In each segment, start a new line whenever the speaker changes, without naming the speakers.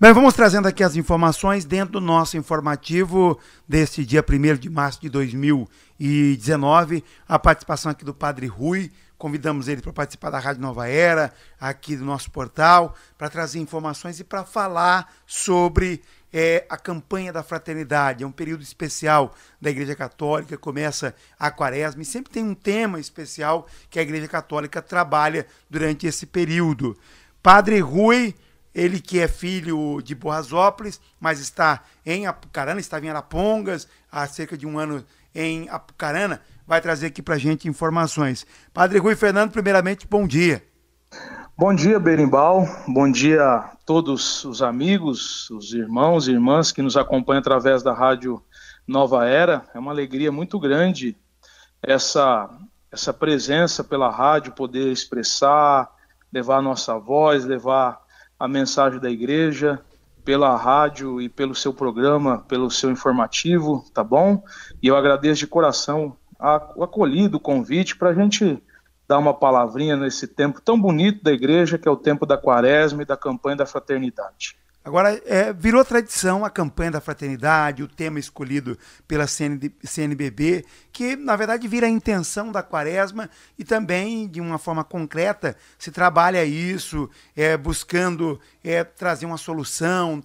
Bem, vamos trazendo aqui as informações dentro do nosso informativo deste dia 1º de março de 2019. A participação aqui do Padre Rui. Convidamos ele para participar da Rádio Nova Era, aqui do nosso portal, para trazer informações e para falar sobre a campanha da fraternidade. É um período especial da Igreja Católica, começa a Quaresma e sempre tem um tema especial que a Igreja Católica trabalha durante esse período. Padre Rui, ele que é filho de Borrasópolis, mas está em Apucarana, estava em Arapongas há cerca de um ano em Apucarana, vai trazer aqui para a gente informações. Padre Rui Fernando, primeiramente, bom dia.
Bom dia, Berimbau. Bom dia a todos os amigos, os irmãos e irmãs que nos acompanham através da Rádio Nova Era. É uma alegria muito grande essa presença pela rádio, poder expressar, levar a nossa voz, levar a mensagem da igreja pela rádio e pelo seu programa, pelo seu informativo, tá bom? E eu agradeço de coração o acolhido, o convite para a gente dar uma palavrinha nesse tempo tão bonito da igreja, que é o tempo da Quaresma e da campanha da fraternidade.
Agora, virou tradição a campanha da fraternidade, o tema escolhido pela CNBB, que na verdade vira a intenção da Quaresma e também, de uma forma concreta, se trabalha isso, buscando trazer uma solução,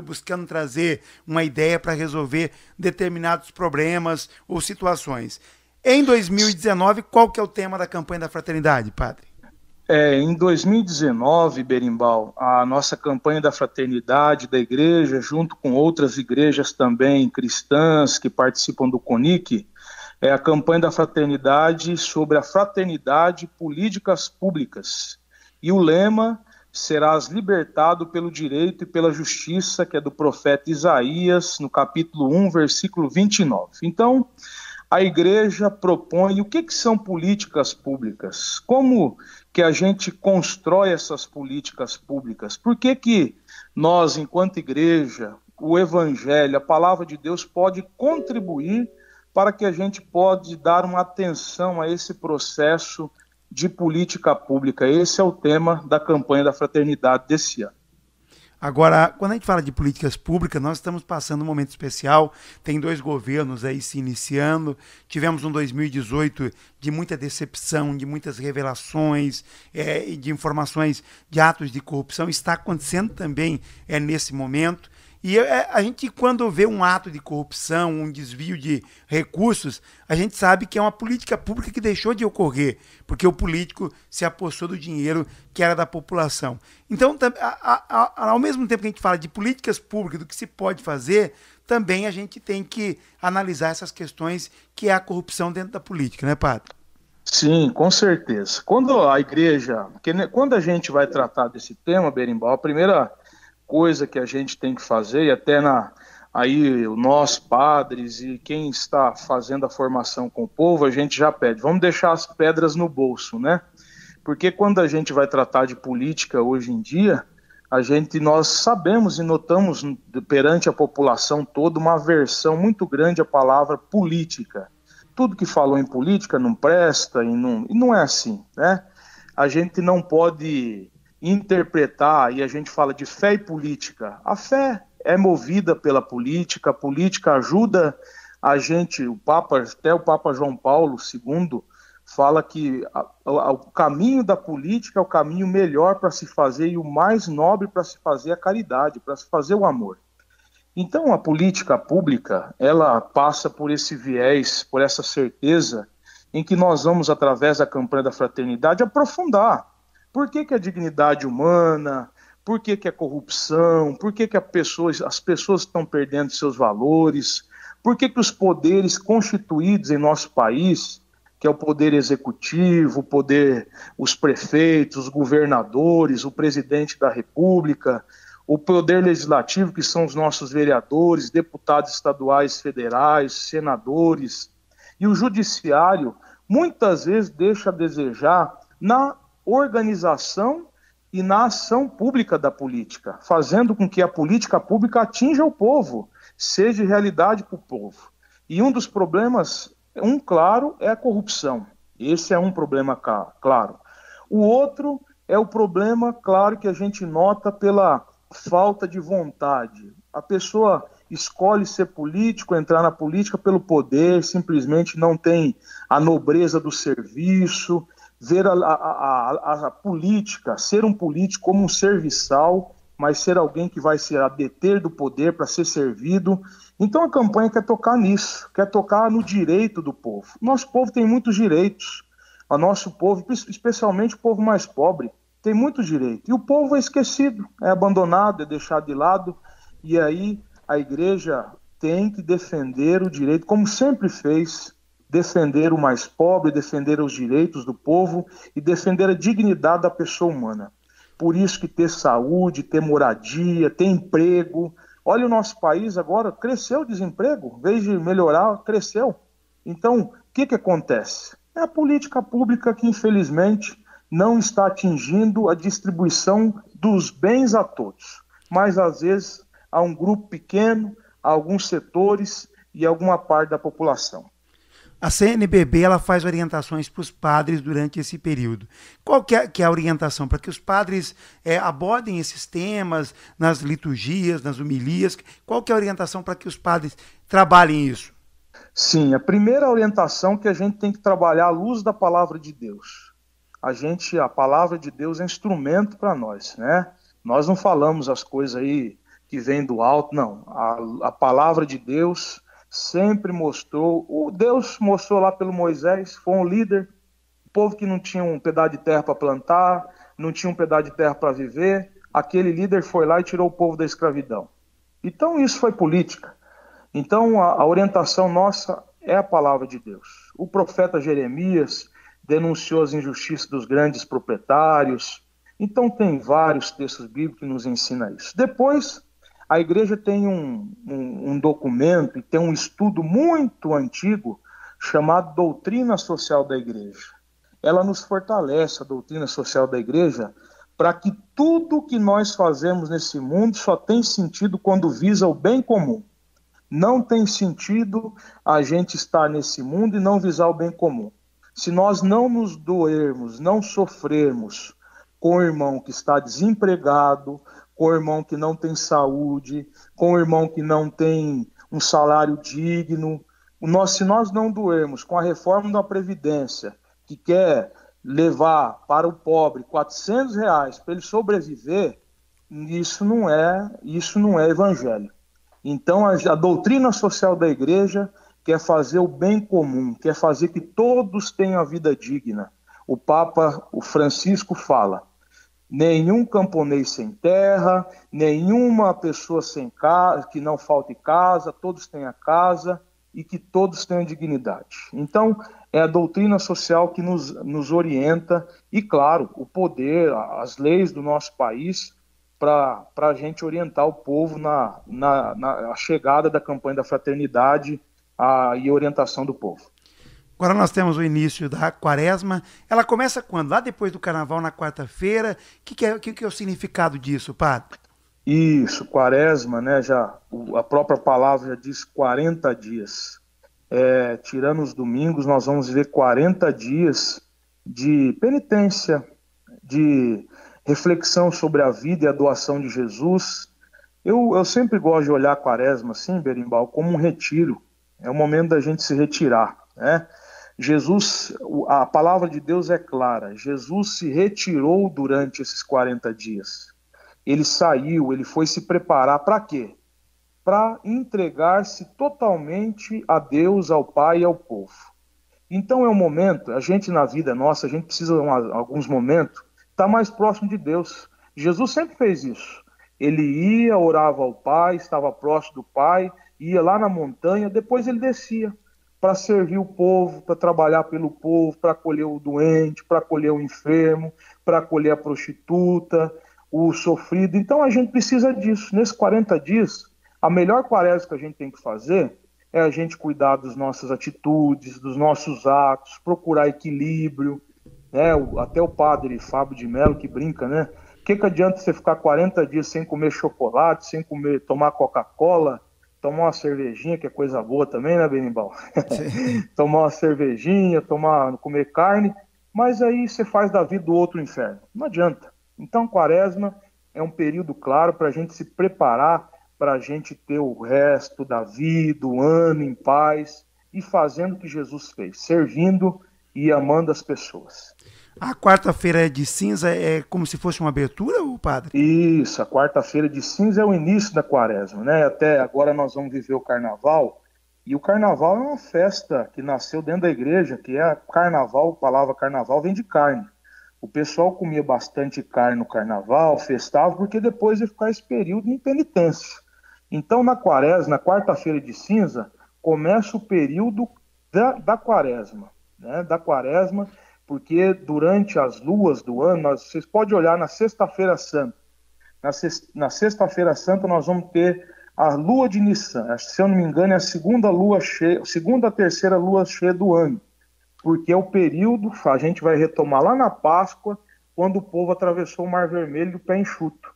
buscando trazer uma ideia para resolver determinados problemas ou situações. Em 2019, qual que é o tema da campanha da fraternidade, padre?
Em 2019, Berimbau, a nossa campanha da fraternidade da igreja, junto com outras igrejas também cristãs que participam do CONIC, é a campanha da fraternidade sobre a fraternidade, políticas públicas. E o lema: serás libertado pelo direito e pela justiça, que é do profeta Isaías, no capítulo 1, versículo 29. Então, a igreja propõe o que são políticas públicas, como que a gente constrói essas políticas públicas, por que nós, enquanto igreja, o evangelho, a palavra de Deus pode contribuir para que a gente pode dar uma atenção a esse processo de política pública. Esse é o tema da campanha da fraternidade desse ano.
Agora, quando a gente fala de políticas públicas, nós estamos passando um momento especial, tem 2 governos aí se iniciando, tivemos um 2018 de muita decepção, de muitas revelações, de informações de atos de corrupção, está acontecendo também nesse momento. E a gente, quando vê um ato de corrupção, um desvio de recursos, a gente sabe que é uma política pública que deixou de ocorrer, porque o político se apossou do dinheiro que era da população. Então, ao mesmo tempo que a gente fala de políticas públicas, do que se pode fazer, também a gente tem que analisar essas questões que é a corrupção dentro da política, né, padre?
Sim, com certeza. Quando a gente vai tratar desse tema, Berimbau, a primeira coisa que a gente tem que fazer, e até aí nós padres e quem está fazendo a formação com o povo, a gente já pede, vamos deixar as pedras no bolso, né? Porque quando a gente vai tratar de política hoje em dia, nós sabemos e notamos perante a população toda uma aversão muito grande à palavra política. Tudo que falou em política não presta e não é assim, né? A gente não pode interpretar, e a gente fala de fé e política. A fé é movida pela política, a política ajuda a gente, até o Papa João Paulo II fala que o caminho da política é o caminho melhor para se fazer e o mais nobre para se fazer a caridade, para se fazer o amor. Então a política pública, ela passa por esse viés, por essa certeza em que nós vamos, através da campanha da fraternidade, aprofundar. Por que a dignidade humana, por que a corrupção, por que as pessoas estão perdendo seus valores, por que os poderes constituídos em nosso país, que é o poder executivo, os prefeitos, os governadores, o presidente da República, o poder legislativo, que são os nossos vereadores, deputados estaduais, federais, senadores, e o judiciário, muitas vezes deixa a desejar na organização e na ação pública da política, fazendo com que a política pública atinja o povo, seja realidade para o povo. E um dos problemas, claro, é a corrupção. Esse é um problema claro. O outro é o problema, claro, que a gente nota pela falta de vontade. A pessoa escolhe ser político, entrar na política pelo poder, simplesmente não tem a nobreza do serviço, ver a política, ser um político como um serviçal, mas ser alguém que vai se adeter do poder para ser servido. Então a campanha quer tocar nisso, quer tocar no direito do povo. Nosso povo tem muitos direitos. O nosso povo, especialmente o povo mais pobre, tem muito direito. E o povo é esquecido, é abandonado, é deixado de lado. E aí a igreja tem que defender o direito, como sempre fez, defender o mais pobre, defender os direitos do povo e defender a dignidade da pessoa humana. Por isso que ter saúde, ter moradia, ter emprego. Olha, o nosso país agora cresceu o desemprego, em vez de melhorar, cresceu. Então, o que acontece? É a política pública que, infelizmente, não está atingindo a distribuição dos bens a todos. Mas, às vezes, a um grupo pequeno, a alguns setores e a alguma parte da população.
A CNBB ela faz orientações para os padres durante esse período. Qual que é a orientação para que os padres abordem esses temas nas liturgias, nas homilias? Qual que é a orientação para que os padres trabalhem isso?
Sim, a primeira orientação é que a gente tem que trabalhar à luz da palavra de Deus. A palavra de Deus é instrumento para nós, né? Nós não falamos as coisas aí que vêm do alto, não. A palavra de Deus sempre mostrou, Deus mostrou lá pelo Moisés, foi um líder, o povo que não tinha um pedaço de terra para plantar, não tinha um pedaço de terra para viver, aquele líder foi lá e tirou o povo da escravidão. Então isso foi política. Então a orientação nossa é a palavra de Deus. O profeta Jeremias denunciou as injustiças dos grandes proprietários. Então tem vários textos bíblicos que nos ensinam isso. Depois, a igreja tem um documento e tem um estudo muito antigo chamado Doutrina Social da Igreja. Ela nos fortalece, a doutrina social da igreja, para que tudo que nós fazemos nesse mundo só tem sentido quando visa o bem comum. Não tem sentido a gente estar nesse mundo e não visar o bem comum. Se nós não nos doermos, não sofrermos com o irmão que está desempregado, com o irmão que não tem saúde, com o irmão que não tem um salário digno, se nós não doermos com a reforma da Previdência, que quer levar para o pobre R$ 400 para ele sobreviver, isso não é evangelho. Então a doutrina social da igreja quer fazer o bem comum, quer fazer que todos tenham a vida digna. O Papa, o Francisco, fala: nenhum camponês sem terra, nenhuma pessoa sem casa, que não falte casa, todos tenham casa e que todos tenham dignidade. Então, é a doutrina social que nos orienta e, claro, o poder, as leis do nosso país para a gente orientar o povo na chegada da campanha da fraternidade e orientação do povo.
Agora nós temos o início da quaresma. Ela começa quando? Lá depois do carnaval, na quarta-feira. O que é o significado disso, padre?
Isso, quaresma, né? A própria palavra já diz 40 dias. Tirando os domingos, nós vamos viver 40 dias de penitência, de reflexão sobre a vida e a doação de Jesus. Eu sempre gosto de olhar a quaresma, assim, Berimbau, como um retiro. É o momento da gente se retirar, né? A palavra de Deus é clara. Jesus se retirou durante esses 40 dias. Ele saiu, ele foi se preparar para quê? Para entregar-se totalmente a Deus, ao Pai e ao povo. Então é um momento, a gente na vida nossa, a gente precisa, em alguns momentos, estar mais próximo de Deus. Jesus sempre fez isso. Ele ia, orava ao Pai, estava próximo do Pai, ia lá na montanha, depois ele descia para servir o povo, para trabalhar pelo povo, para acolher o doente, para acolher o enfermo, para acolher a prostituta, o sofrido. Então a gente precisa disso. Nesses 40 dias, a melhor quaresma que a gente tem que fazer é a gente cuidar das nossas atitudes, dos nossos atos, procurar equilíbrio, né? Até o padre Fábio de Mello que brinca, né? O que adianta você ficar 40 dias sem comer chocolate, sem tomar Coca-Cola, tomar uma cervejinha, que é coisa boa também, né, Benimbal? Tomar uma cervejinha, comer carne, mas aí você faz da vida do outro inferno. Não adianta. Então, quaresma é um período claro para a gente se preparar, para a gente ter o resto da vida, o ano em paz e fazendo o que Jesus fez, servindo e amando as pessoas.
A quarta-feira de cinza é como se fosse uma abertura, o padre?
Isso, a quarta-feira de cinza é o início da quaresma, né? Até agora nós vamos viver o carnaval, e o carnaval é uma festa que nasceu dentro da igreja, que é carnaval, a palavra carnaval vem de carne. O pessoal comia bastante carne no carnaval, festava, porque depois ia ficar esse período em penitência. Então, na quaresma, na quarta-feira de cinza, começa o período da quaresma, né? Da quaresma, porque durante as luas do ano, vocês podem olhar na Sexta-feira Santa. Na Sexta-feira Santa nós vamos ter a lua de Nissan. Se eu não me engano, é a segunda lua cheia, segunda, terceira lua cheia do ano. Porque é o período, a gente vai retomar lá na Páscoa, quando o povo atravessou o Mar Vermelho do pé enxuto.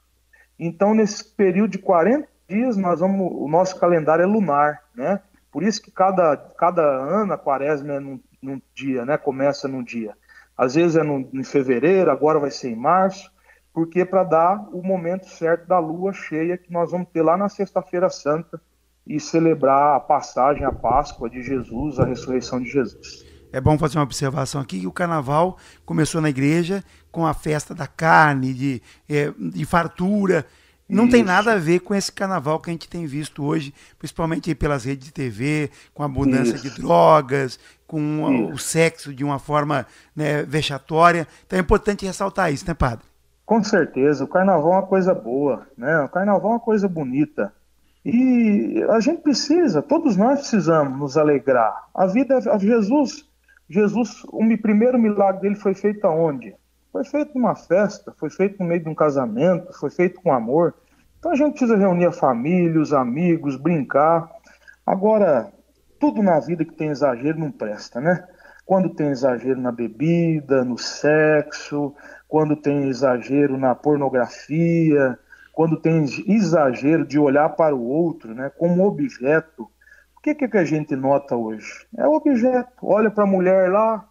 Então, nesse período de 40 dias, o nosso calendário é lunar, né? Por isso que cada ano a quaresma é num dia, né? Começa num dia. Às vezes é em fevereiro, agora vai ser em março, porque para dar o momento certo da lua cheia que nós vamos ter lá na Sexta-feira Santa e celebrar a passagem, a Páscoa de Jesus, a ressurreição de Jesus.
É bom fazer uma observação aqui que o carnaval começou na igreja com a festa da carne, de fartura. Não tem nada a ver com esse carnaval que a gente tem visto hoje, principalmente pelas redes de TV, com a abundância de drogas, com o sexo de uma forma, né, vexatória. Então é importante ressaltar isso, né, padre?
Com certeza, o carnaval é uma coisa boa, né? O carnaval é uma coisa bonita. E a gente precisa, todos nós precisamos nos alegrar. A vida, Jesus, o primeiro milagre dele foi feito aonde? Foi feito numa festa, foi feito no meio de um casamento, foi feito com amor. Então a gente precisa reunir a família, os amigos, brincar. Agora, tudo na vida que tem exagero não presta, né? Quando tem exagero na bebida, no sexo, quando tem exagero na pornografia, quando tem exagero de olhar para o outro, né, como objeto. O que a gente nota hoje? É o objeto. Olha para a mulher lá,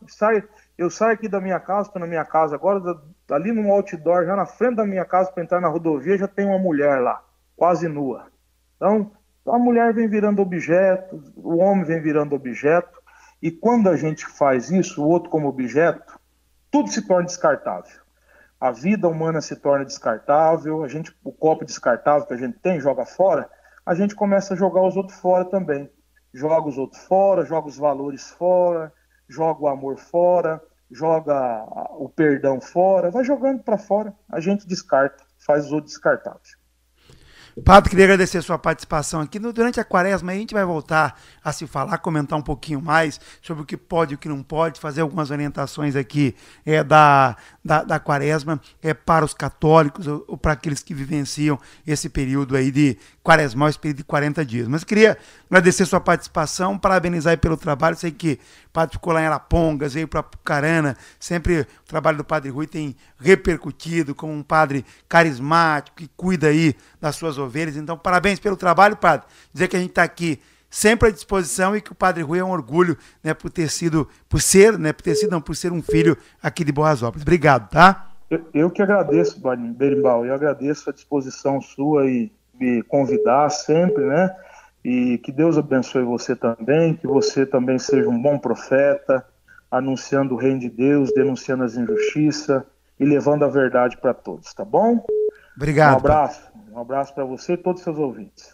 eu saio aqui da minha casa, estou na minha casa agora, ali no outdoor, já na frente da minha casa, para entrar na rodovia, já tem uma mulher lá, quase nua. Então, a mulher vem virando objeto, o homem vem virando objeto, e quando a gente faz isso, o outro como objeto, tudo se torna descartável. A vida humana se torna descartável, o copo descartável que a gente tem, joga fora, a gente começa a jogar os outros fora também. Joga os outros fora, joga os valores fora, joga o amor fora, joga o perdão fora, vai jogando para fora, a gente descarta, faz os outros descartáveis.
Padre, queria agradecer a sua participação aqui. Durante a quaresma a gente vai voltar a se falar, comentar um pouquinho mais sobre o que pode e o que não pode, fazer algumas orientações aqui da quaresma para os católicos ou para aqueles que vivenciam esse período aí de quaresmal, esse período de 40 dias. Mas queria agradecer a sua participação, parabenizar aí pelo trabalho. Sei que o padre ficou lá em Arapongas, veio para Apucarana, sempre o trabalho do Padre Rui tem repercutido como um padre carismático que cuida aí das suas ovelhas. Então, parabéns pelo trabalho, padre. Dizer que a gente está aqui sempre à disposição e que o Padre Rui é um orgulho, né, por ser um filho aqui de Boas Obras. Obrigado, tá?
Eu que agradeço, Berimbau, eu agradeço a disposição sua e me convidar sempre, né? E que Deus abençoe você também, que você também seja um bom profeta, anunciando o reino de Deus, denunciando as injustiças e levando a verdade para todos, tá bom?
Obrigado.
Um abraço para você e todos os seus ouvintes.